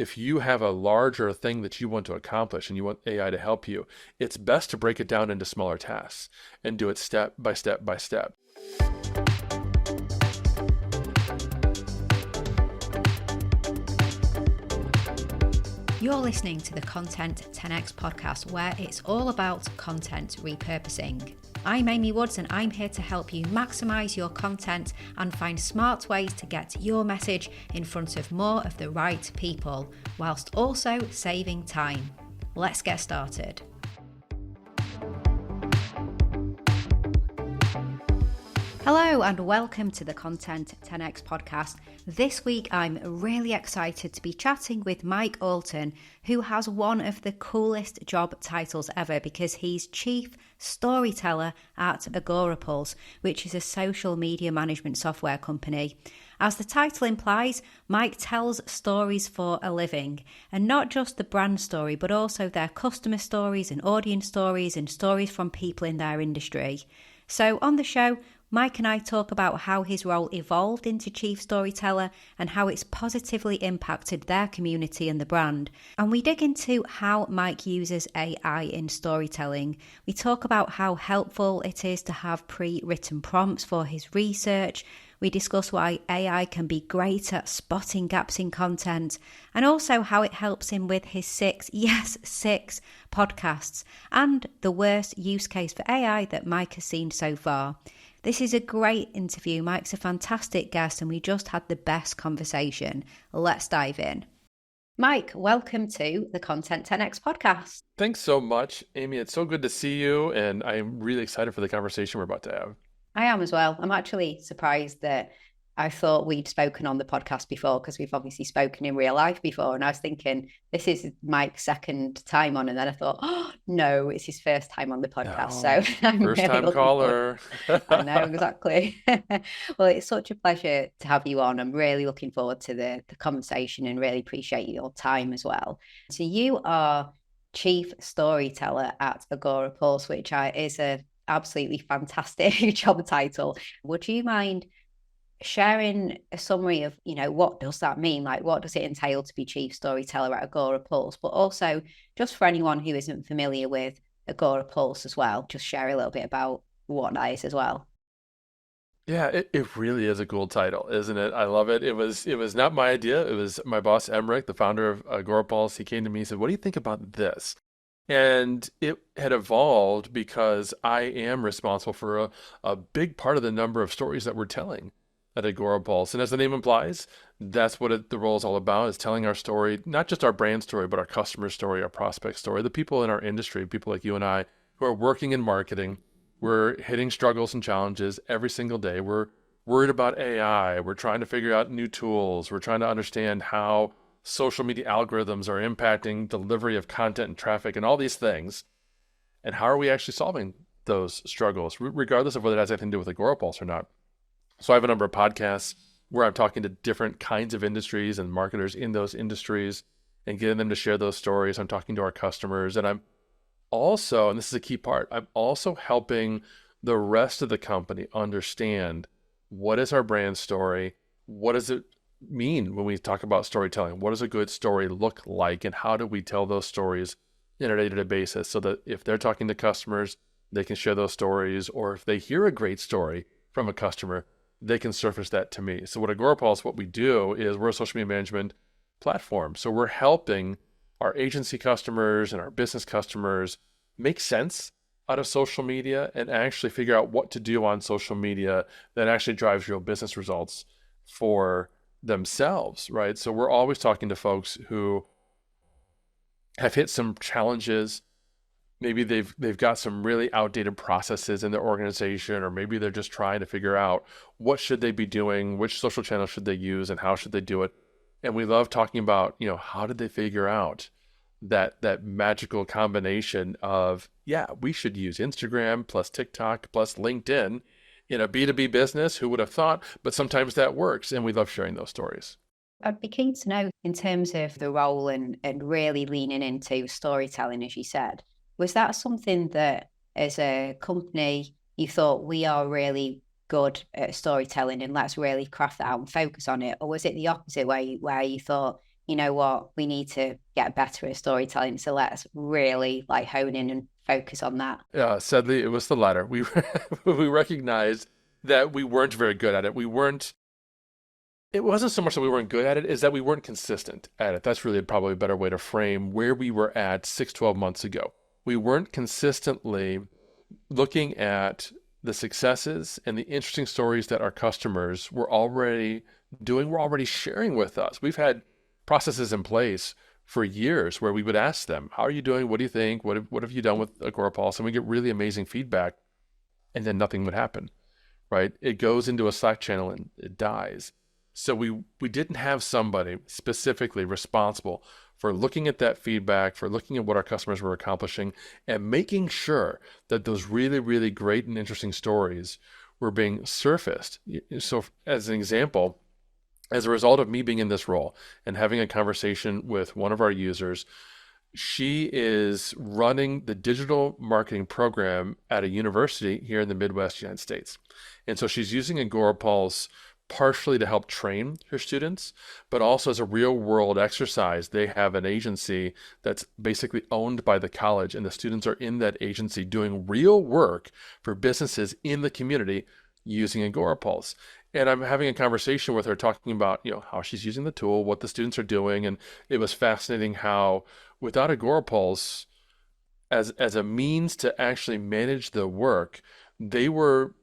if you have a larger thing that you want to accomplish and you want AI to help you, it's best to break it down into smaller tasks and do it step by step by step. You're listening to the Content 10x podcast, where it's all about content repurposing. I'm Amy Woods, and I'm here to help you maximize your content and find smart ways to get your message in front of more of the right people, whilst also saving time. Let's get started. Hello and welcome to the Content 10x podcast. This week I'm really excited to be chatting with Mike Allton, who has one of the coolest job titles ever because he's Chief Storyteller at Agorapulse, which is a social media management software company. As the title implies, Mike tells stories for a living, and not just the brand story, but also their customer stories and audience stories and stories from people in their industry. So on the show, Mike and I talk about how his role evolved into Chief Storyteller and how it's positively impacted their community and the brand. And we dig into how Mike uses AI in storytelling. We talk about how helpful it is to have pre-written prompts for his research. We discuss why AI can be great at spotting gaps in content, and also how it helps him with his six podcasts and the worst use case for AI that Mike has seen so far. This is a great interview. Mike's a fantastic guest and we just had the best conversation. Let's dive in. Mike, welcome to the Content 10x podcast. Thanks so much, Amy. It's so good to see you, and I'm really excited for the conversation we're about to have. I am as well. I'm actually surprised that I thought we'd spoken on the podcast before, because we've obviously spoken in real life before. And I was thinking, this is Mike's second time on. And then I thought, oh, no, it's his first time on the podcast. No, So I'm first really time caller. I know, exactly. Well, it's such a pleasure to have you on. I'm really looking forward to the conversation and really appreciate your time as well. So you are Chief Storyteller at Agorapulse, which is a absolutely fantastic job title. Would you mind sharing a summary of, what does that mean? Like, what does it entail to be Chief Storyteller at Agorapulse? But also, just for anyone who isn't familiar with Agorapulse as well, just share a little bit about what that is as well. Yeah, it really is a cool title, isn't it? I love it. It was not my idea. It was my boss, Emmerich, the founder of Agorapulse. He came to me and said, what do you think about this? And it had evolved because I am responsible for a big part of the number of stories that we're telling at Agorapulse. And as the name implies, that's what the role is all about, is telling our story, not just our brand story, but our customer story, our prospect story, the people in our industry, people like you and I who are working in marketing. We're hitting struggles and challenges every single day. We're worried about AI. We're trying to figure out new tools. We're trying to understand how social media algorithms are impacting delivery of content and traffic and all these things. And how are we actually solving those struggles, regardless of whether it has anything to do with Agorapulse or not? So I have a number of podcasts where I'm talking to different kinds of industries and marketers in those industries and getting them to share those stories. I'm talking to our customers, and I'm also, and this is a key part, I'm also helping the rest of the company understand what is our brand story, what does it mean when we talk about storytelling, what does a good story look like, and how do we tell those stories on a day-to-day basis so that if they're talking to customers, they can share those stories, or if they hear a great story from a customer, they can surface that to me. So what Agorapulse, what we do is we're a social media management platform. So we're helping our agency customers and our business customers make sense out of social media and actually figure out what to do on social media that actually drives real business results for themselves, right? So we're always talking to folks who have hit some challenges. Maybe they've got some really outdated processes in their organization, or maybe they're just trying to figure out what should they be doing, which social channel should they use, and how should they do it. And we love talking about, how did they figure out that magical combination of, we should use Instagram plus TikTok plus LinkedIn in a B2B business. Who would have thought? But sometimes that works, and we love sharing those stories. I'd be keen to know, in terms of the role and really leaning into storytelling, as you said, was that something that as a company you thought, we are really good at storytelling and let's really craft that out and focus on it? Or was it the opposite, where you thought, you know what, we need to get better at storytelling. So let's really like hone in and focus on that. Sadly, it was the latter. We we recognized that we weren't very good at it. We weren't. It wasn't so much that we weren't good at it, is that we weren't consistent at it. That's really probably a better way to frame where we were at 6, 12 months ago. We weren't consistently looking at the successes and the interesting stories that our customers were already doing, were already sharing with us. We've had processes in place for years where we would ask them, how are you doing? What do you think? What have you done with Agorapulse? And we get really amazing feedback, and then nothing would happen, right? It goes into a Slack channel and it dies. So we didn't have somebody specifically responsible for looking at that feedback, for looking at what our customers were accomplishing, and making sure that those really, really great and interesting stories were being surfaced. So, as an example, as a result of me being in this role and having a conversation with one of our users, she is running the digital marketing program at a university here in the Midwest United States. And so she's using Agorapulse partially to help train her students, but also as a real world exercise. They have an agency that's basically owned by the college, and the students are in that agency doing real work for businesses in the community using Agorapulse. And I'm having a conversation with her talking about, how she's using the tool, what the students are doing. And it was fascinating how without Agorapulse as a means to actually manage the work, they were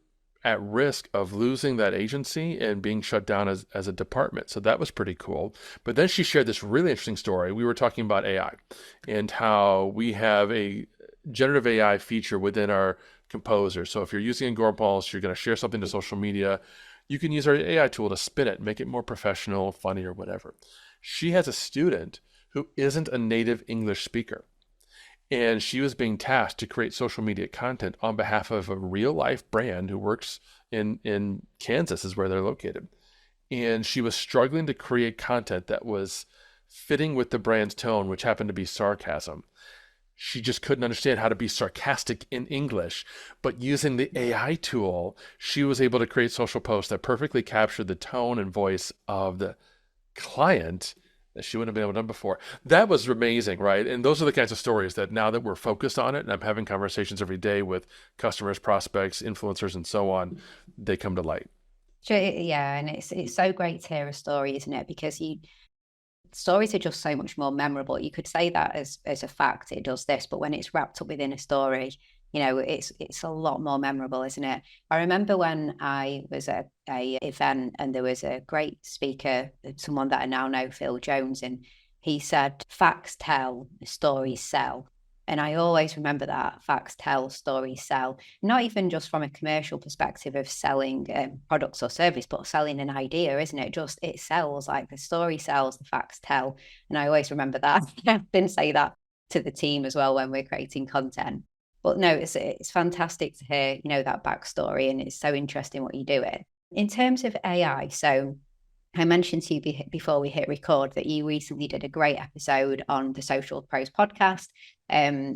at risk of losing that agency and being shut down as a department. So that was pretty cool. But then she shared this really interesting story. We were talking about AI and how we have a generative AI feature within our composer. So if you're using Agorapulse, you're going to share something to social media, you can use our AI tool to spin it, make it more professional, funny, or whatever. She has a student who isn't a native English speaker, and she was being tasked to create social media content on behalf of a real life brand who works in Kansas, is where they're located. And she was struggling to create content that was fitting with the brand's tone, which happened to be sarcasm. She just couldn't understand how to be sarcastic in English. But using the AI tool, she was able to create social posts that perfectly captured the tone and voice of the client that she wouldn't have been able to do before. That was amazing, right? And those are the kinds of stories that now that we're focused on it, and I'm having conversations every day with customers, prospects, influencers, and so on, they come to light. Sure, yeah, and it's so great to hear a story, isn't it? Because stories are just so much more memorable. You could say that as a fact, it does this, but when it's wrapped up within a story, it's a lot more memorable, isn't it? I remember when I was at a event and there was a great speaker, someone that I now know, Phil Jones, and he said, "Facts tell, stories sell." And I always remember that: facts tell, stories sell. Not even just from a commercial perspective of selling products or service, but selling an idea, isn't it? Just it sells, like the story sells, the facts tell. And I always remember that. I didn't say that to the team as well when we're creating content. But no, it's fantastic to hear, that backstory, and it's so interesting what you do it. In terms of AI, so I mentioned to you before we hit record that you recently did a great episode on the Social Pros podcast,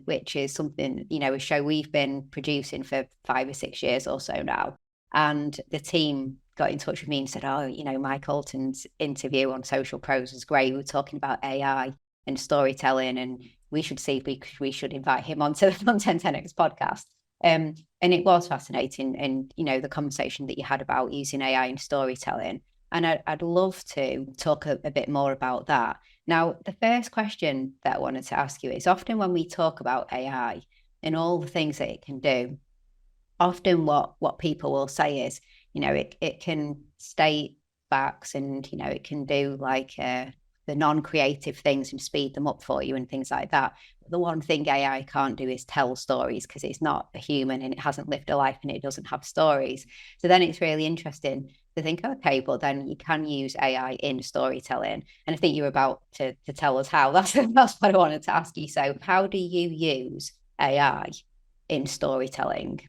which is something, a show we've been producing for 5 or 6 years or so now. And the team got in touch with me and said, "Oh, Mike Allton's interview on Social Pros was great. We were talking about AI and storytelling, and we should see if we should invite him onto the Content 10X podcast." And it was fascinating, and the conversation that you had about using AI in storytelling. And I'd love to talk a bit more about that. Now, the first question that I wanted to ask you is, often when we talk about AI and all the things that it can do, often what people will say is, it can state facts, and, it can do like the non-creative things and speed them up for you and things like that. But the one thing AI can't do is tell stories, because it's not a human and it hasn't lived a life and it doesn't have stories. So then it's really interesting to think, okay, but then you can use AI in storytelling. And I think you're about to tell us how. That's what I wanted to ask you. So how do you use AI in storytelling?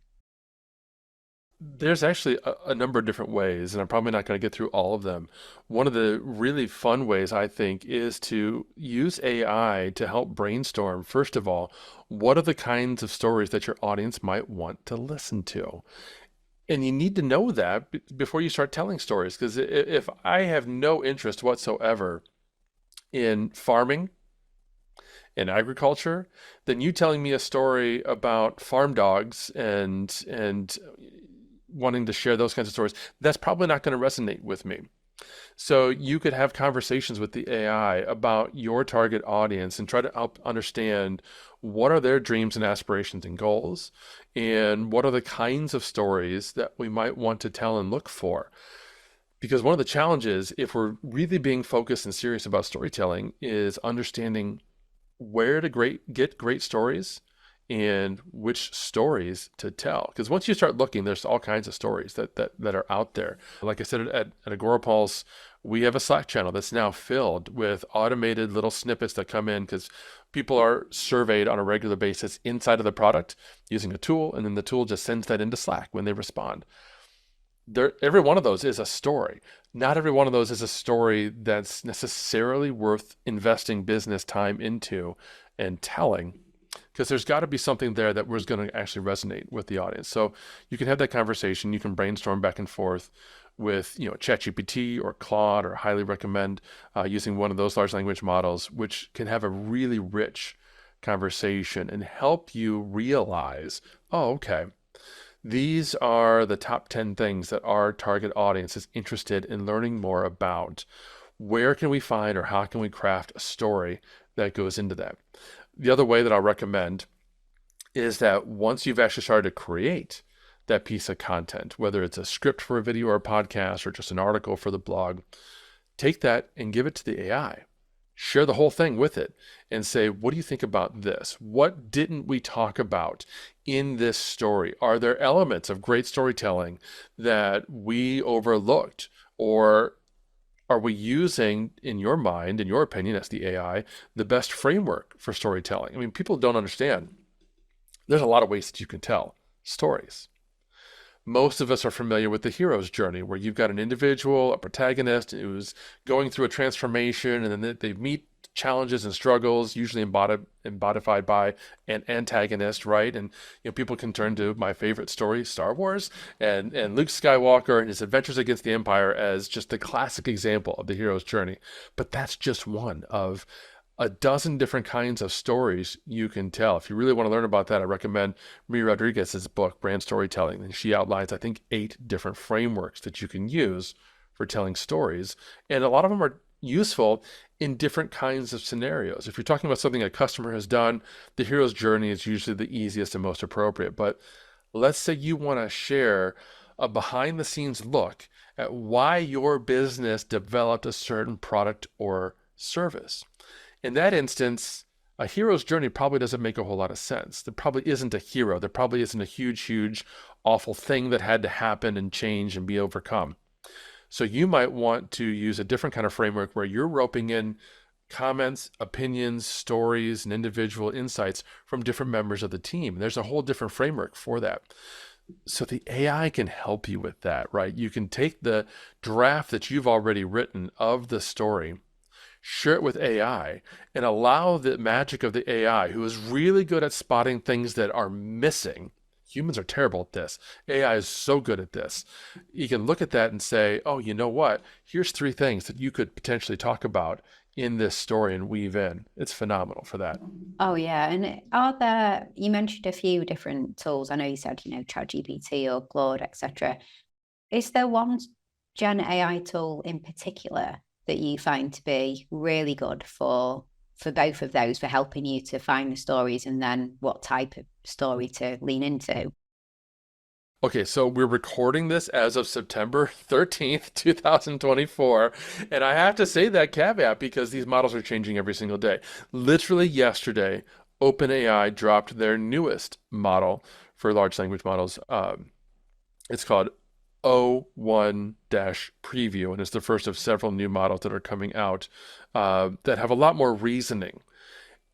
There's actually a number of different ways, and I'm probably not going to get through all of them. One of the really fun ways, I think, is to use AI to help brainstorm, first of all, what are the kinds of stories that your audience might want to listen to? And you need to know that before you start telling stories, because if I have no interest whatsoever in farming in agriculture than you telling me a story about farm dogs and wanting to share those kinds of stories. That's probably not going to resonate with me. So you could have conversations with the AI about your target audience and try to help understand what are their dreams and aspirations and goals, and what are the kinds of stories that we might want to tell and look for. Because one of the challenges, if we're really being focused and serious about storytelling, is understanding where to get great stories and which stories to tell. Because once you start looking, there's all kinds of stories that are out there. Like I said, at Agorapulse, we have a Slack channel that's now filled with automated little snippets that come in because people are surveyed on a regular basis inside of the product using a tool, and then the tool just sends that into Slack when they respond. Every one of those is a story. Not every one of those is a story that's necessarily worth investing business time into and telling, because there's got to be something there that was going to actually resonate with the audience. So you can have that conversation. You can brainstorm back and forth with ChatGPT or Claude, or highly recommend using one of those large language models, which can have a really rich conversation and help you realize, oh, okay, these are the top 10 things that our target audience is interested in learning more about. Where can we find, or how can we craft a story that goes into that? The other way that I'll recommend is that once you've actually started to create that piece of content, whether it's a script for a video or a podcast or just an article for the blog, take that and give it to the AI. Share the whole thing with it and say, what do you think about this? What didn't we talk about in this story? Are there elements of great storytelling that we overlooked? Or are we using, in your mind, in your opinion, as the AI, the best framework for storytelling? I mean, people don't understand. There's a lot of ways that you can tell stories. Most of us are familiar with the hero's journey, where you've got an individual, a protagonist who's going through a transformation, and then they meet challenges and struggles, usually embodied by an antagonist, right? And people can turn to my favorite story, Star Wars, and Luke Skywalker and his adventures against the Empire as just the classic example of the hero's journey. But that's just one of a dozen different kinds of stories you can tell. If you really want to learn about that, I recommend Marie Rodriguez's book, Brand Storytelling. And she outlines, I think, 8 different frameworks that you can use for telling stories. And a lot of them are useful in different kinds of scenarios. If you're talking about something a customer has done, the hero's journey is usually the easiest and most appropriate. But let's say you want to share a behind the scenes look at why your business developed a certain product or service. In that instance, a hero's journey probably doesn't make a whole lot of sense. There probably isn't a hero. There probably isn't a huge, awful thing that had to happen and change and be overcome. So you might want to use a different kind of framework where you're roping in comments, opinions, stories, and individual insights from different members of the team. There's a whole different framework for that. So the AI can help you with that, right? You can take the draft that you've already written of the story, share it with AI, and allow the magic of the AI, who is really good at spotting things that are missing. Humans are terrible at this. AI is so good at this. You can look at that and say, oh, you know what? Here's 3 things that you could potentially talk about in this story and weave in. It's phenomenal for that. Oh, yeah. And you mentioned a few different tools. I know you said, ChatGPT or Claude, etc. Is there one Gen AI tool in particular that you find to be really good for both of those, for helping you to find the stories and then what type of story to lean into? Okay, so we're recording this as of September 13th, 2024. And I have to say that caveat because these models are changing every single day. Literally yesterday, OpenAI dropped their newest model for large language models. It's called O1-preview, and it's the first of several new models that are coming out that have a lot more reasoning.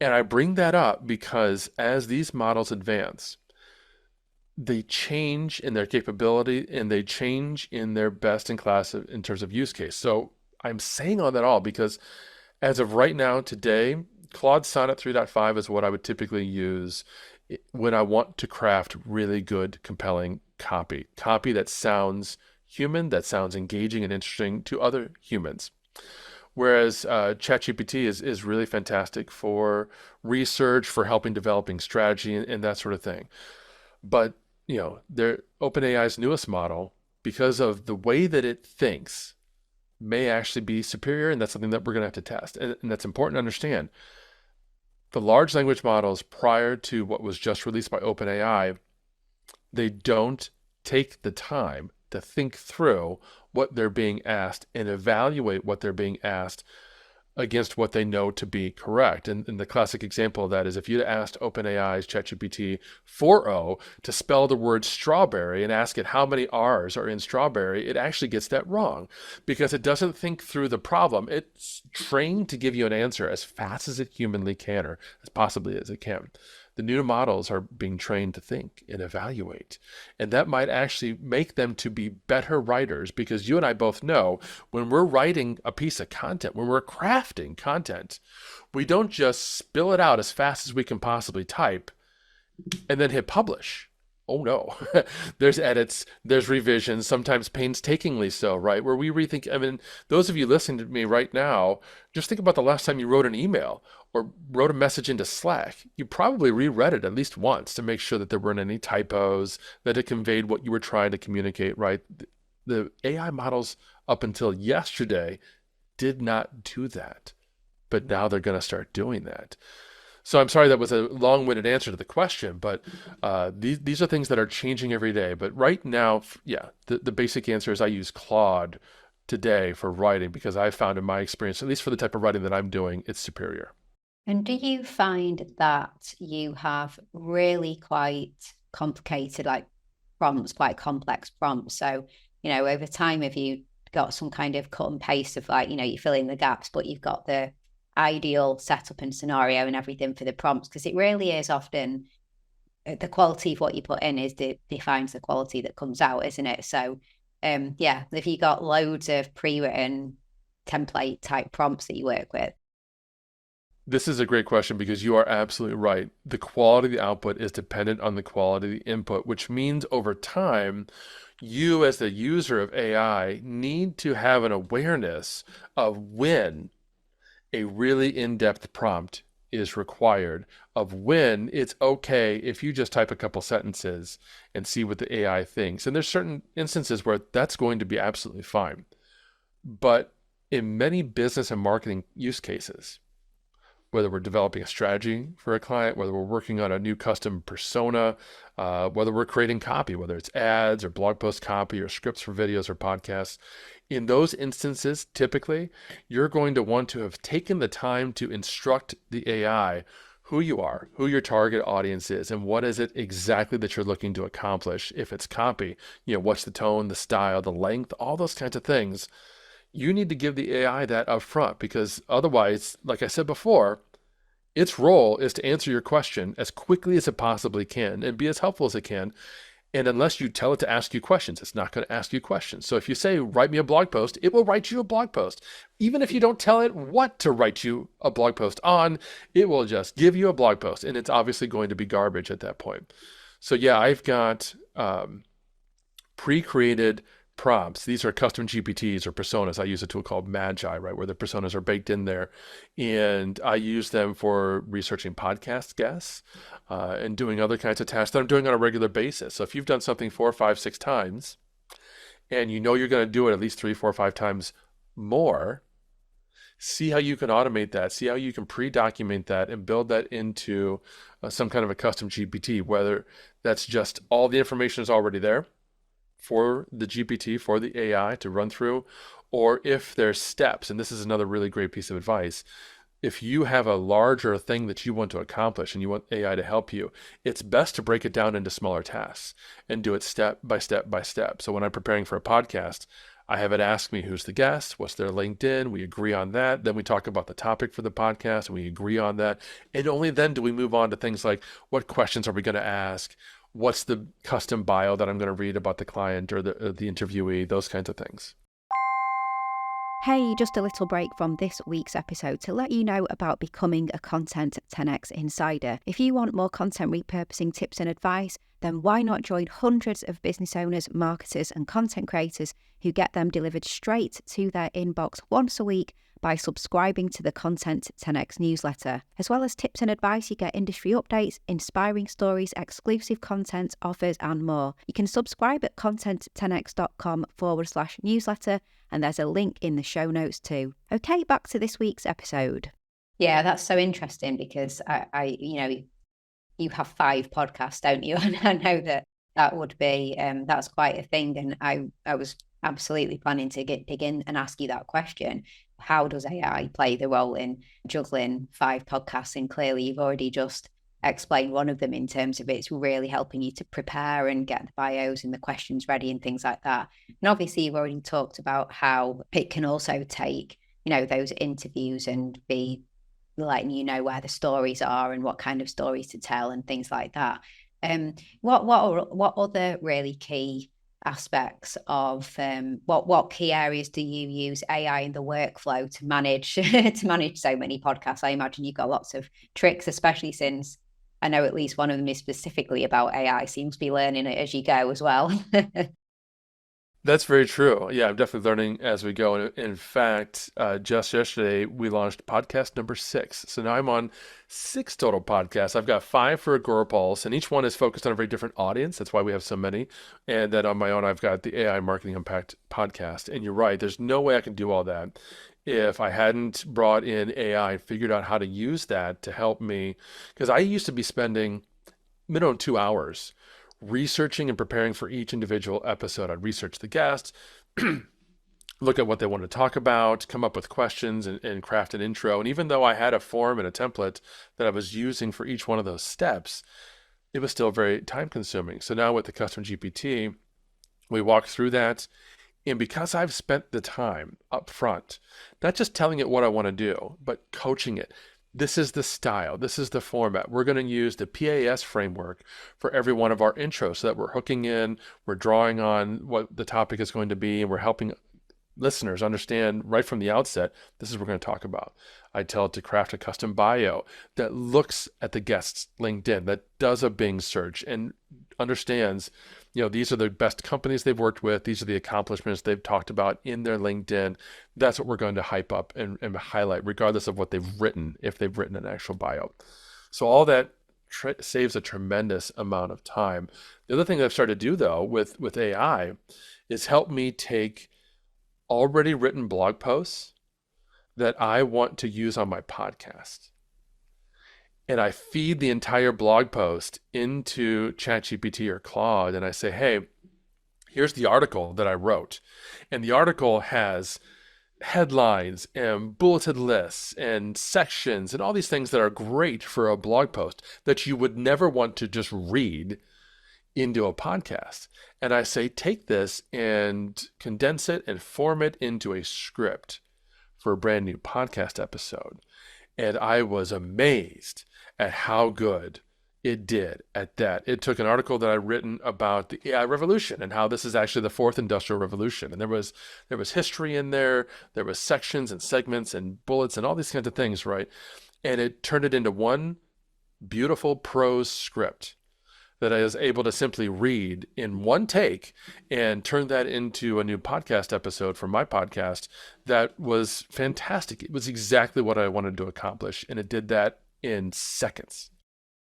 And I bring that up because as these models advance, they change in their capability and they change in their best in class in terms of use case. So I'm saying all that all because as of right now, today, Claude Sonnet 3.5 is what I would typically use when I want to craft really good, compelling copy that sounds human, that sounds engaging and interesting to other humans. Whereas ChatGPT is really fantastic for research, for helping developing strategy and that sort of thing. But their OpenAI's newest model, because of the way that it thinks, may actually be superior, and that's something that we're going to have to test. And that's important to understand. The large language models prior to what was just released by OpenAI, they don't take the time to think through what they're being asked and evaluate what they're being asked against what they know to be correct. And the classic example of that is if you'd asked OpenAI's ChatGPT 4.0 to spell the word strawberry and ask it how many R's are in strawberry, it actually gets that wrong because it doesn't think through the problem. It's trained to give you an answer as fast as it humanly can, or as possibly as it can. The new models are being trained to think and evaluate. And that might actually make them to be better writers, because you and I both know when we're writing a piece of content, when we're crafting content, we don't just spill it out as fast as we can possibly type and then hit publish. Oh no, there's edits, there's revisions, sometimes painstakingly so, right? Where we rethink. I mean, those of you listening to me right now, just think about the last time you wrote an email or wrote a message into Slack. You probably reread it at least once to make sure that there weren't any typos, that it conveyed what you were trying to communicate, right? The AI models up until yesterday did not do that, but now they're going to start doing that. So I'm sorry that was a long-winded answer to the question, but these are things that are changing every day. But right now, yeah, the basic answer is I use Claude today for writing because I found in my experience, at least for the type of writing that I'm doing, it's superior. And do you find that you have really quite complicated, like prompts, quite complex prompts? So, over time, have you got some kind of cut and paste of like, you fill in the gaps, but you've got the ideal setup and scenario and everything for the prompts? Because it really is often the quality of what you put in defines the quality that comes out, isn't it? So, yeah, if you got loads of pre-written template type prompts that you work with. This is a great question because you are absolutely right. The quality of the output is dependent on the quality of the input, which means over time, you as the user of AI need to have an awareness of when a really in-depth prompt is required, of when it's okay if you just type a couple sentences and see what the AI thinks. And there's certain instances where that's going to be absolutely fine. But in many business and marketing use cases, whether we're developing a strategy for a client, whether we're working on a new custom persona, whether we're creating copy, whether it's ads or blog post copy or scripts for videos or podcasts, in those instances, typically, you're going to want to have taken the time to instruct the AI who you are, who your target audience is, and what is it exactly that you're looking to accomplish. If it's copy, what's the tone, the style, the length, all those kinds of things. You need to give the AI that up front, because otherwise, like I said before, its role is to answer your question as quickly as it possibly can and be as helpful as it can. And unless you tell it to ask you questions, it's not going to ask you questions. So if you say, write me a blog post, it will write you a blog post. Even if you don't tell it what to write you a blog post on, it will just give you a blog post. And it's obviously going to be garbage at that point. So yeah, I've got pre-created prompts. These are custom GPTs or personas. I use a tool called Magi, right, where the personas are baked in there. And I use them for researching podcast guests and doing other kinds of tasks that I'm doing on a regular basis. So if you've done something 4, 5, 6 times, and you're going to do it at least 3, 4, 5 times more, see how you can automate that. See how you can pre-document that and build that into some kind of a custom GPT, whether that's just all the information is already there for the GPT, for the AI to run through, or if there's steps. And this is another really great piece of advice. If you have a larger thing that you want to accomplish and you want AI to help you, it's best to break it down into smaller tasks and do it step by step by step. So when I'm preparing for a podcast, I have it ask me who's the guest, what's their LinkedIn, we agree on that. Then we talk about the topic for the podcast and we agree on that. And only then do we move on to things like, what questions are we going to ask? What's the custom bio that I'm going to read about the client or the interviewee, those kinds of things. Hey, just a little break from this week's episode to let you know about becoming a Content 10x Insider. If you want more content repurposing tips and advice, then why not join hundreds of business owners, marketers, and content creators who get them delivered straight to their inbox once a week by subscribing to the Content 10x newsletter. As well as tips and advice, you get industry updates, inspiring stories, exclusive content, offers, and more. You can subscribe at content10x.com/newsletter, and there's a link in the show notes too. Okay, back to this week's episode. Yeah, that's so interesting because you have 5 podcasts, don't you? And I know that would be that's quite a thing. And I was absolutely planning to dig in and ask you that question. How does AI play the role in juggling 5 podcasts? And clearly, you've already just explained one of them in terms of it's really helping you to prepare and get the bios and the questions ready and things like that. And obviously, you've already talked about how it can also take, those interviews and be letting you know where the stories are and what kind of stories to tell and things like that. What other really key aspects of what key areas do you use AI in the workflow to manage to manage so many podcasts? I imagine you've got lots of tricks, especially since I know at least one of them is specifically about AI. Seems to be learning it as you go as well. That's very true. Yeah, I'm definitely learning as we go. And in fact, just yesterday we launched podcast number 6. So now I'm on 6 total podcasts. I've got 5 for Agorapulse, and each one is focused on a very different audience. That's why we have so many. And then on my own, I've got the AI Marketing Impact podcast. And you're right, there's no way I can do all that if I hadn't brought in AI and figured out how to use that to help me. Because I used to be spending minimum 2 hours researching and preparing for each individual episode. I'd research the guest, look at what they want to talk about, come up with questions, and craft an intro. And even though I had a form and a template that I was using for each one of those steps, it was still very time consuming. So now with the custom GPT, we walk through that. And because I've spent the time up front, not just telling it what I want to do, but coaching it, this is the style, this is the format. We're going to use the PAS framework for every one of our intros so that we're hooking in, we're drawing on what the topic is going to be, and we're helping listeners understand right from the outset, this is what we're going to talk about. I tell it to craft a custom bio that looks at the guest's LinkedIn, that does a Bing search and understands, these are the best companies they've worked with. These are the accomplishments they've talked about in their LinkedIn. That's what we're going to hype up and highlight, regardless of what they've written, if they've written an actual bio. So all that saves a tremendous amount of time. The other thing that I've started to do, though, with AI is help me take already written blog posts that I want to use on my podcast. And I feed the entire blog post into ChatGPT or Claude, and I say, hey, here's the article that I wrote. And the article has headlines and bulleted lists and sections and all these things that are great for a blog post that you would never want to just read into a podcast. And I say, take this and condense it and form it into a script for a brand new podcast episode. And I was amazed at how good it did at that. It took an article that I'd written about the AI revolution and how this is actually the 4th industrial revolution. And there was history in there. There was sections and segments and bullets and all these kinds of things, right? And it turned it into one beautiful prose script that I was able to simply read in one take and turn that into a new podcast episode for my podcast. That was fantastic. It was exactly what I wanted to accomplish, and it did that in seconds.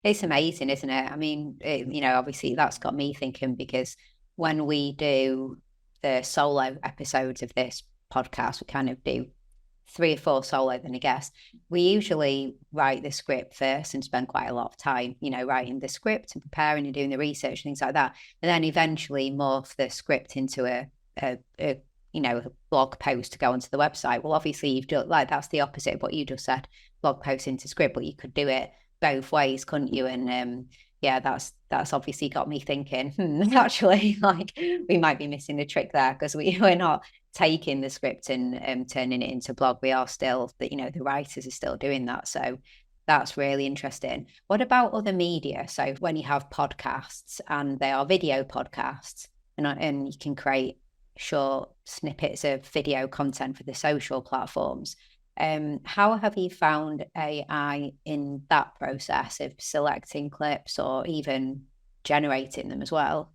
It's amazing, isn't it? I mean, obviously that's got me thinking, because when we do the solo episodes of this podcast, we kind of do 3 or 4 solo than a guest. We usually write the script first and spend quite a lot of time, writing the script and preparing and doing the research, things like that. And then eventually morph the script into a blog post to go onto the website. Well, obviously you've done, like, that's the opposite of what you just said, blog post into script, but you could do it both ways, couldn't you? And that's obviously got me thinking, actually, like, we might be missing the trick there, because we're not taking the script and turning it into blog. We are still, the writers are still doing that. So that's really interesting. What about other media? So when you have podcasts and they are video podcasts, and you can create short snippets of video content for the social platforms, how have you found AI in that process of selecting clips or even generating them as well?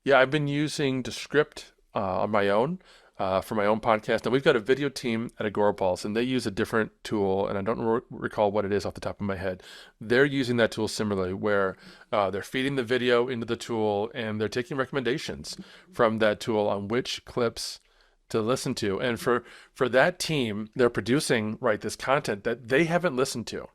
Yeah, I've been using Descript on my own. for my own podcast. Now we've got a video team at Agorapulse, and they use a different tool, and I don't recall what it is off the top of my head. They're using that tool similarly, where they're feeding the video into the tool, and they're taking recommendations from that tool on which clips to listen to. And for that team, they're producing this content that they haven't listened to.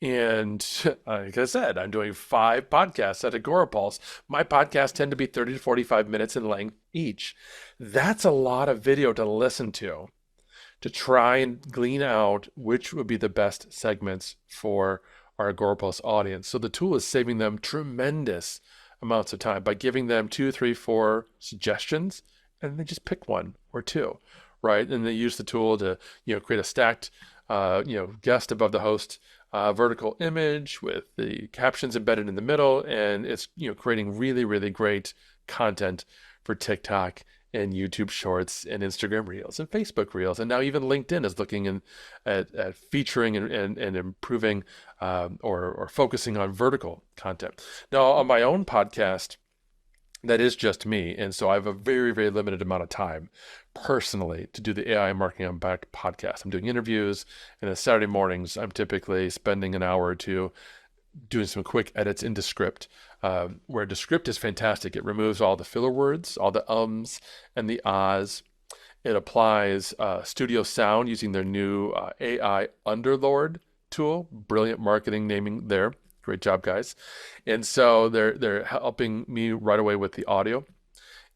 And like I said, I'm doing 5 podcasts at Agorapulse. My podcasts tend to be 30 to 45 minutes in length each. That's a lot of video to listen to try and glean out which would be the best segments for our Agorapulse audience. So the tool is saving them tremendous amounts of time by giving them 2, 3, 4 suggestions, and they just pick 1 or 2, right? And they use the tool to, create a stacked, guest above the host, vertical image with the captions embedded in the middle, and it's creating really, really great content for TikTok and YouTube Shorts and Instagram Reels and Facebook Reels, and now even LinkedIn is looking at featuring and improving or focusing on vertical content. Now on my own podcast, that is just me, and so I have a very, very limited amount of time personally to do the AI Marketing on Back podcast. I'm doing interviews, and on Saturday mornings, I'm typically spending an hour or two doing some quick edits into script, where the script is fantastic. It removes all the filler words, all the ums and the ahs. It applies studio sound using their new AI Underlord tool. Brilliant marketing naming there. Great job, guys. And so they're helping me right away with the audio.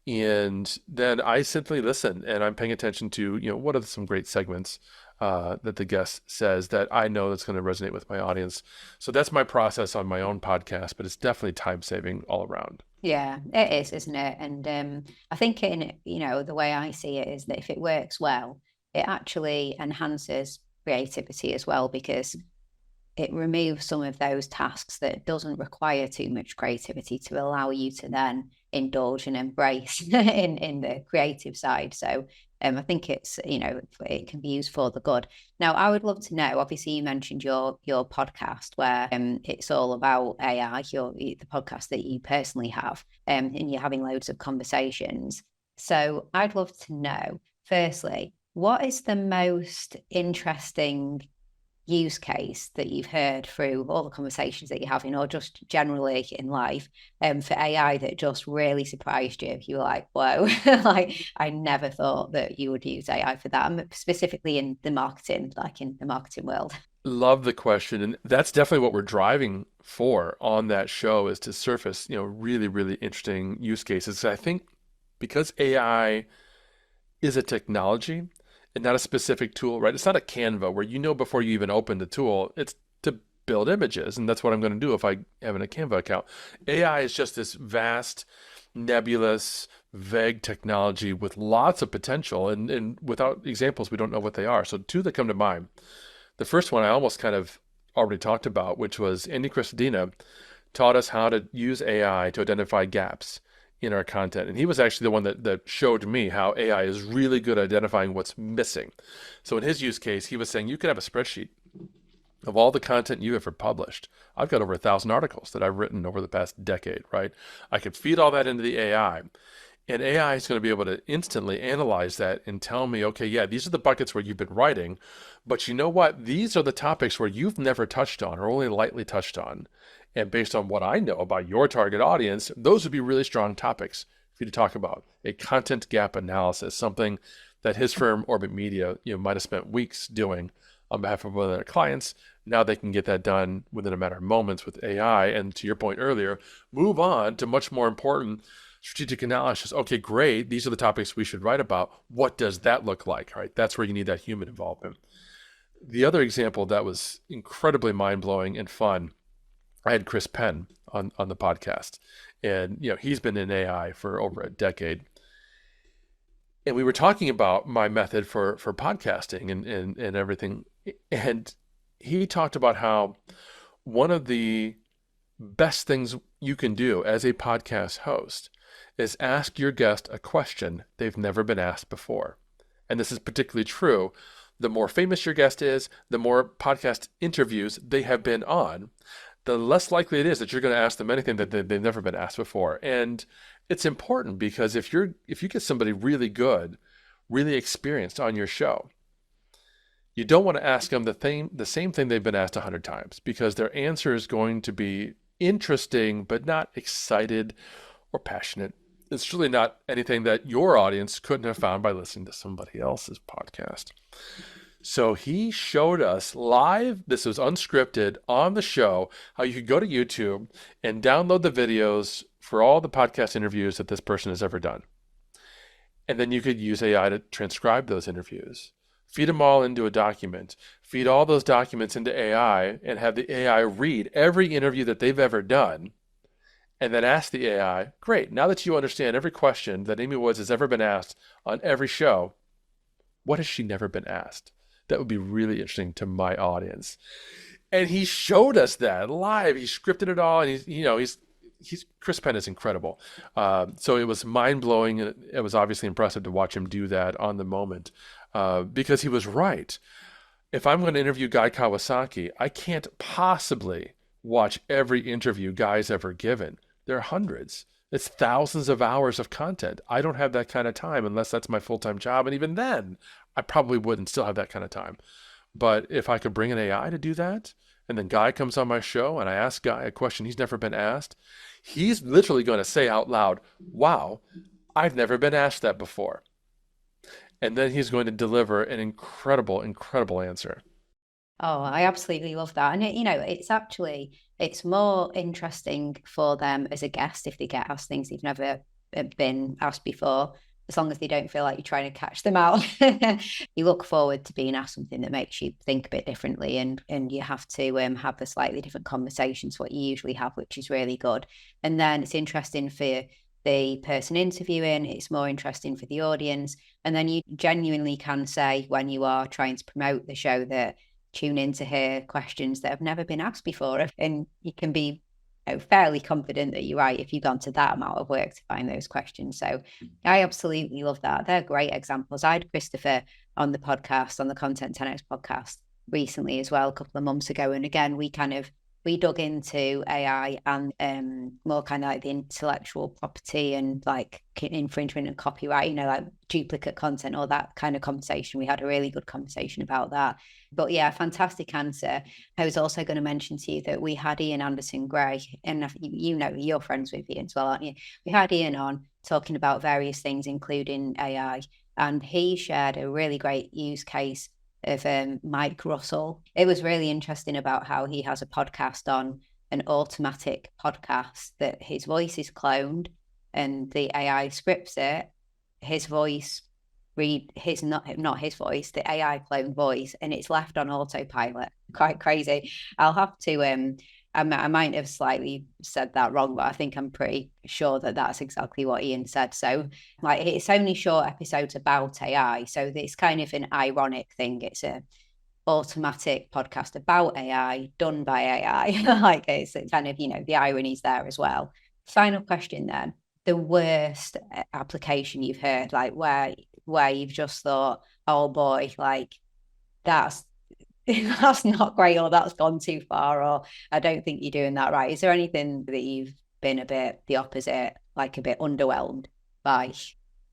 And then I simply listen, and I'm paying attention to, what are some great segments that the guest says that I know that's going to resonate with my audience. So that's my process on my own podcast, but it's definitely time saving all around. Yeah, it is, isn't it? And I think the way I see it is that if it works well, it actually enhances creativity as well, because it removes some of those tasks that doesn't require too much creativity to allow you to then indulge and embrace in the creative side. So I think it's, it can be used for the good. Now, I would love to know, obviously you mentioned your podcast where it's all about AI, the podcast that you personally have, and you're having loads of conversations. So I'd love to know, firstly, what is the most interesting use case that you've heard through all the conversations that you're having, or just generally in life, for AI that just really surprised you? You were like, whoa, like I never thought that you would use AI for that. Specifically in the marketing, like in the marketing world. Love the question. And that's definitely what we're driving for on that show, is to surface, really, really interesting use cases. I think because AI is a technology and not a specific tool, right? It's not a Canva where before you even open the tool, it's to build images. And that's what I'm going to do if I have a Canva account. AI is just this vast, nebulous, vague technology with lots of potential. And without examples, we don't know what they are. So 2 that come to mind. The first one I almost kind of already talked about, which was Andy Christina taught us how to use AI to identify gaps in our content. And he was actually the one that showed me how AI is really good at identifying what's missing. So in his use case, he was saying you could have a spreadsheet of all the content you ever published. I've got over 1,000 articles that I've written over the past decade, right? I could feed all that into the AI, and AI is going to be able to instantly analyze that and tell me, okay, yeah, these are the buckets where you've been writing, but you know what? These are the topics where you've never touched on or only lightly touched on. And based on what I know about your target audience, those would be really strong topics for you to talk about. A content gap analysis, something that his firm, Orbit Media, might have spent weeks doing on behalf of one of their clients. Now they can get that done within a matter of moments with AI. And to your point earlier, move on to much more important strategic analysis. Okay, great. These are the topics we should write about. What does that look like? All right, that's where you need that human involvement. The other example that was incredibly mind-blowing and fun, I had Chris Penn on the podcast, and he's been in AI for over a decade. And we were talking about my method for podcasting and everything. And he talked about how one of the best things you can do as a podcast host is ask your guest a question they've never been asked before. And this is particularly true. The more famous your guest is, the more podcast interviews they have been on, the less likely it is that you're going to ask them anything that they've never been asked before. And it's important because if you get somebody really good really experienced on your show, you don't want to ask them the same thing they've been asked 100 times, because their answer is going to be interesting, but not excited or passionate. It's really not anything that your audience couldn't have found by listening to somebody else's podcast. So he showed us live, this was unscripted on the show, how you could go to YouTube and download the videos for all the podcast interviews that this person has ever done. And then you could use AI to transcribe those interviews, feed them all into a document, feed all those documents into AI, and have the AI read every interview that they've ever done, and then ask the AI, great, now that you understand every question that Amy Woods has ever been asked on every show, what has she never been asked? That would be really interesting to my audience. And he showed us that live. He scripted it all, and he's Chris Penn is incredible. So it was mind blowing. It was obviously impressive to watch him do that on the moment, because he was right. If I'm going to interview Guy Kawasaki, I can't possibly watch every interview Guy's ever given. There are hundreds. It's thousands of hours of content. I don't have that kind of time unless that's my full-time job. And even then, I probably wouldn't still have that kind of time. But if I could bring an AI to do that, and then Guy comes on my show and I ask Guy a question he's never been asked, he's literally going to say out loud, wow, I've never been asked that before. And then he's going to deliver an incredible, incredible answer. Oh, I absolutely love that. And it's more interesting for them as a guest if they get asked things they've never been asked before, as long as they don't feel like you're trying to catch them out. You look forward to being asked something that makes you think a bit differently, and you have to have the slightly different conversations what you usually have, which is really good. And then it's interesting for the person interviewing, it's more interesting for the audience. And then you genuinely can say, when you are trying to promote the show, that tune in to hear questions that have never been asked before. And you can be fairly confident that you're right if you've gone to that amount of work to find those questions. So I absolutely love that. They're great examples. I had Christopher on the podcast, on the Content 10X podcast recently as well, a couple of months ago. And again, we dug into AI and more kind of like the intellectual property and like infringement and copyright, like duplicate content, all that kind of conversation. We had a really good conversation about that. But yeah, fantastic answer. I was also going to mention to you that we had Ian Anderson Gray, and you're friends with Ian as well, aren't you? We had Ian on talking about various things, including AI, and he shared a really great use case of Mike Russell. It was really interesting about how he has a podcast on an automatic podcast that his voice is cloned and the AI scripts it. His voice read his not his voice, the AI clone voice, and it's left on autopilot. Quite crazy. I'll have to I might have slightly said that wrong, but I think I'm pretty sure that that's exactly what Ian said. So like, it's only short episodes about AI. So it's kind of an ironic thing. It's a automatic podcast about AI done by AI. Like it's kind of, the irony's there as well. Final question then. The worst application you've heard, like where you've just thought, oh boy, like that's not great, or that's gone too far, or I don't think you're doing that right. Is there anything that you've been a bit the opposite, like a bit underwhelmed by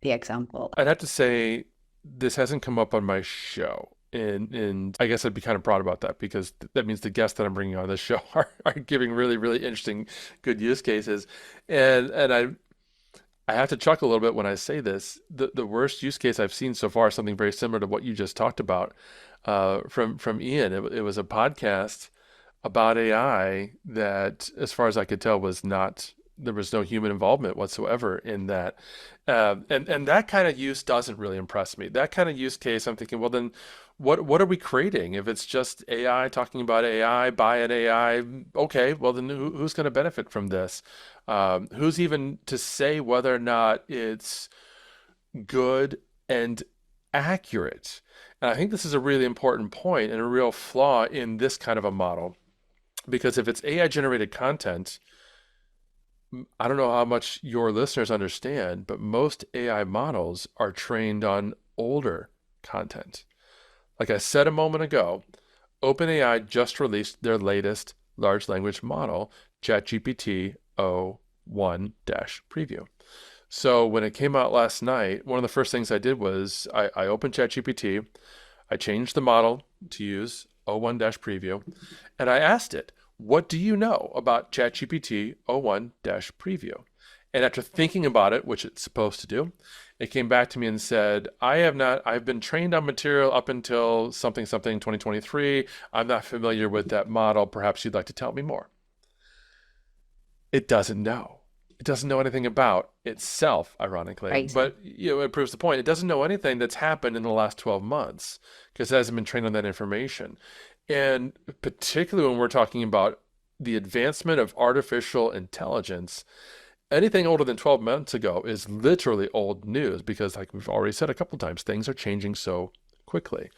the example? I'd have to say this hasn't come up on my show. And I guess I'd be kind of proud about that, because that means the guests that I'm bringing on this show are giving really, really interesting, good use cases. And I have to chuckle a little bit when I say this. The worst use case I've seen so far is something very similar to what you just talked about, from Ian. It was a podcast about AI that, as far as I could tell, there was no human involvement whatsoever in that. And that kind of use doesn't really impress me. That kind of use case, I'm thinking, well, then what are we creating? If it's just AI talking about AI by an AI, okay, well, then who's going to benefit from this? Who's even to say whether or not it's good and accurate? And I think this is a really important point and a real flaw in this kind of a model, because if it's AI generated content, I don't know how much your listeners understand, but most AI models are trained on older content. Like I said a moment ago, OpenAI just released their latest large language model, ChatGPT o1-preview. So when it came out last night, one of the first things I did was I opened ChatGPT, I changed the model to use O1 preview, and I asked it, what do you know about ChatGPT O1 preview? And after thinking about it, which it's supposed to do, it came back to me and said, I've been trained on material up until something, something 2023. I'm not familiar with that model. Perhaps you'd like to tell me more. It doesn't know. It doesn't know anything about itself, ironically. Crazy. But it proves the point. It doesn't know anything that's happened in the last 12 months because it hasn't been trained on that information. And particularly when we're talking about the advancement of artificial intelligence, anything older than 12 months ago is literally old news because, like we've already said a couple times, things are changing so quickly.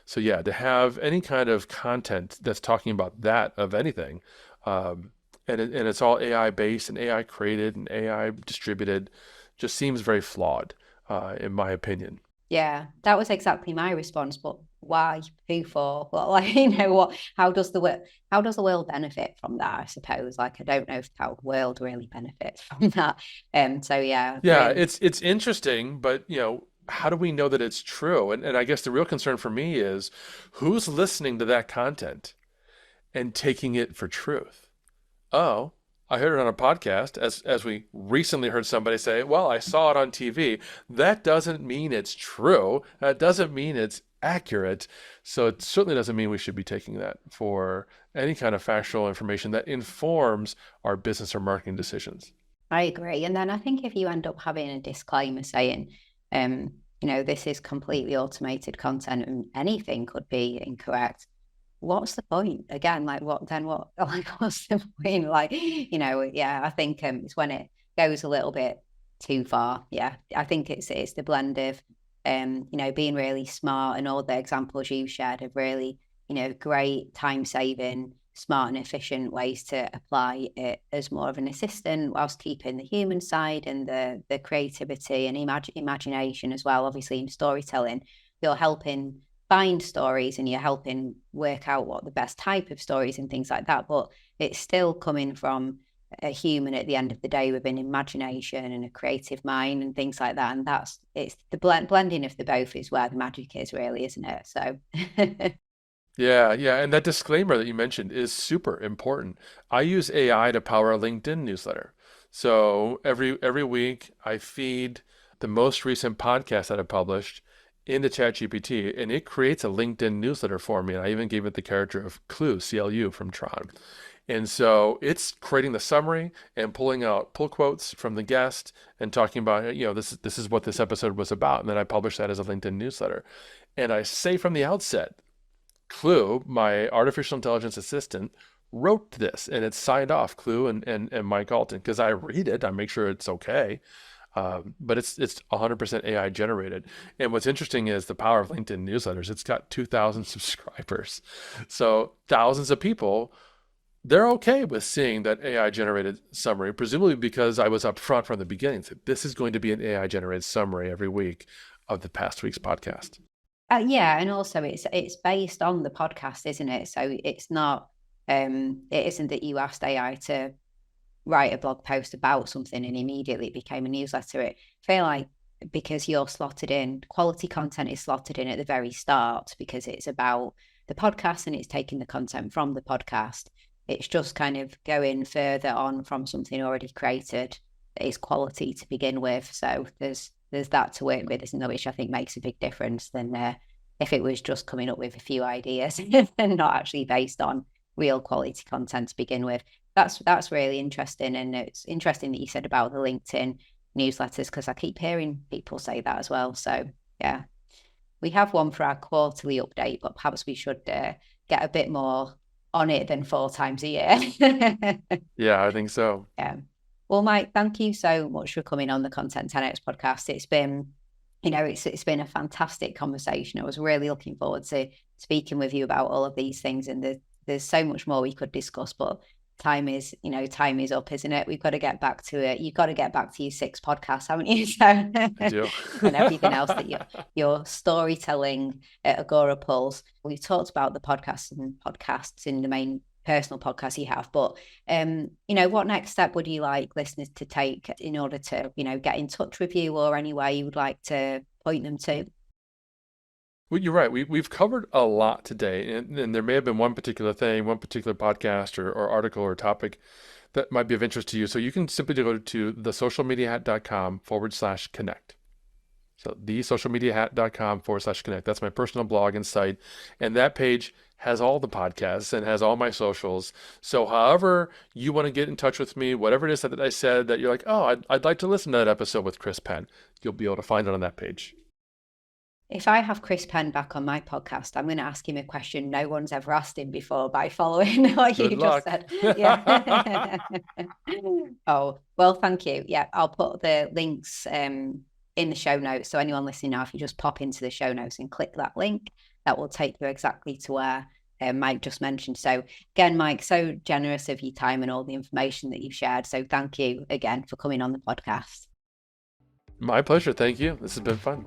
So, yeah, to have any kind of content that's talking about that of anything, um, and it's all AI based and AI created and AI distributed, just seems very flawed, in my opinion. Yeah, that was exactly my response. But why? Who for? Well, like, what? How does the world benefit from that? I suppose. Like, I don't know if the world really benefits from that. So yeah, Yeah, really. it's interesting, but how do we know that it's true? And I guess the real concern for me is who's listening to that content and taking it for truth. Oh, I heard it on a podcast, as we recently heard somebody say, well, I saw it on TV. That doesn't mean it's true. That doesn't mean it's accurate. So it certainly doesn't mean we should be taking that for any kind of factual information that informs our business or marketing decisions. I agree. And then I think if you end up having a disclaimer saying, this is completely automated content and anything could be incorrect, what's the point? Again, like what, like, what's the point? Like, yeah, I think it's when it goes a little bit too far. Yeah. I think it's the blend of, being really smart and all the examples you shared of really, great time saving, smart and efficient ways to apply it as more of an assistant whilst keeping the human side and the creativity and imagination as well. Obviously, in storytelling, you're helping find stories and you're helping work out what the best type of stories and things like that. But it's still coming from a human at the end of the day with an imagination and a creative mind and things like that. And it's the blending of the both is where the magic is, really, isn't it? So Yeah, yeah, and that disclaimer that you mentioned is super important. I use AI to power a LinkedIn newsletter. So every week I feed the most recent podcast that I published into ChatGPT, and it creates a LinkedIn newsletter for me. And I even gave it the character of Clue, CLU from Tron. And so it's creating the summary and pulling out pull quotes from the guest and talking about, this is what this episode was about. And then I publish that as a LinkedIn newsletter. And I say from the outset, Clue, my artificial intelligence assistant, wrote this and it's signed off, Clue and Mike Allton, because I read it, I make sure it's okay. But it's 100% AI generated. And what's interesting is the power of LinkedIn newsletters. It's got 2,000 subscribers. So thousands of people, they're okay with seeing that AI generated summary, presumably because I was upfront from the beginning. So this is going to be an AI generated summary every week of the past week's podcast. yeah, and also it's based on the podcast, isn't it? So it's not it isn't that you asked AI to write a blog post about something and immediately it became a newsletter. It feel like because you're slotted in, quality content is slotted in at the very start because it's about the podcast and it's taking the content from the podcast. It's just kind of going further on from something already created that is quality to begin with. So there's that to work with, isn't there? Which I think makes a big difference than if it was just coming up with a few ideas and not actually based on real quality content to begin with. That's really interesting, and it's interesting that you said about the LinkedIn newsletters because I keep hearing people say that as well. So yeah, we have one for our quarterly update, but perhaps we should get a bit more on it than 4 times a year. Yeah, I think so. Yeah. Well, Mike, thank you so much for coming on the Content 10X podcast. It's been, it's been a fantastic conversation. I was really looking forward to speaking with you about all of these things, and there's so much more we could discuss, but time is up, isn't it? We've got to get back to it. You've got to get back to your 6 podcasts, haven't you? So I do. and everything else that you're storytelling at Agorapulse. We talked about the podcasts in the main personal podcasts you have. But what next step would you like listeners to take in order to, get in touch with you, or any way you would like to point them to? Well, you're right. We've covered a lot today, and there may have been one particular thing, one particular podcast or article or topic that might be of interest to you. So you can simply go to thesocialmediahat.com/connect. So thesocialmediahat.com/connect. That's my personal blog and site. And that page has all the podcasts and has all my socials. So however you want to get in touch with me, whatever it is that I said that you're like, oh, I'd like to listen to that episode with Chris Penn, you'll be able to find it on that page. If I have Chris Penn back on my podcast, I'm going to ask him a question no one's ever asked him before by following what Good you luck. just said. Yeah. Oh, well, thank you. Yeah, I'll put the links in the show notes. So anyone listening now, if you just pop into the show notes and click that link, that will take you exactly to where Mike just mentioned. So again, Mike, so generous of your time and all the information that you've shared. So thank you again for coming on the podcast. My pleasure. Thank you. This has been fun.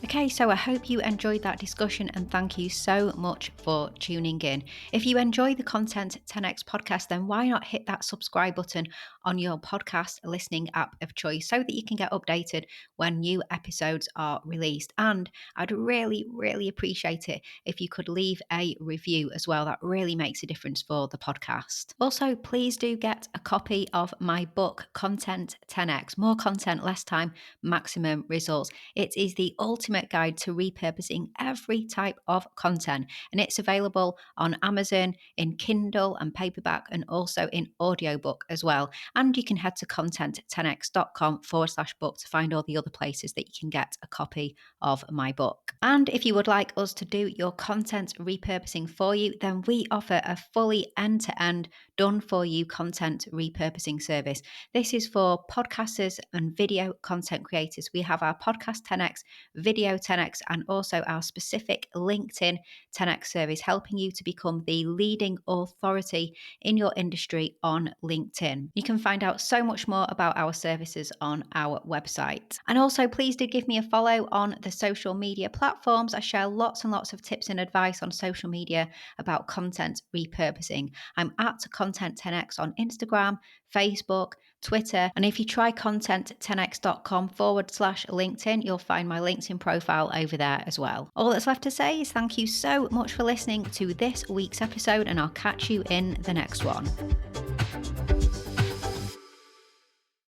Okay, so I hope you enjoyed that discussion, and thank you so much for tuning in. If you enjoy the Content 10x podcast, then why not hit that subscribe button on your podcast listening app of choice so that you can get updated when new episodes are released. And I'd really, really appreciate it if you could leave a review as well. That really makes a difference for the podcast. Also, please do get a copy of my book, Content 10x, More Content, Less Time, Maximum Results. It is the ultimate guide to repurposing every type of content, and it's available on Amazon in Kindle and paperback, and also in audiobook as well. And you can head to content10x.com/book to find all the other places that you can get a copy of my book. And if you would like us to do your content repurposing for you, then we offer a fully end-to-end done for you content repurposing service. This is for podcasters and video content creators. We have our podcast 10x, video 10x, and also our specific LinkedIn 10x service, helping you to become the leading authority in your industry on LinkedIn. You can find out so much more about our services on our website. And also, please do give me a follow on the social media platforms. I share lots and lots of tips and advice on social media about content repurposing. I'm at Content 10x on Instagram, Facebook, Twitter. And if you try content10x.com/LinkedIn, you'll find my LinkedIn profile over there as well. All that's left to say is thank you so much for listening to this week's episode, and I'll catch you in the next one.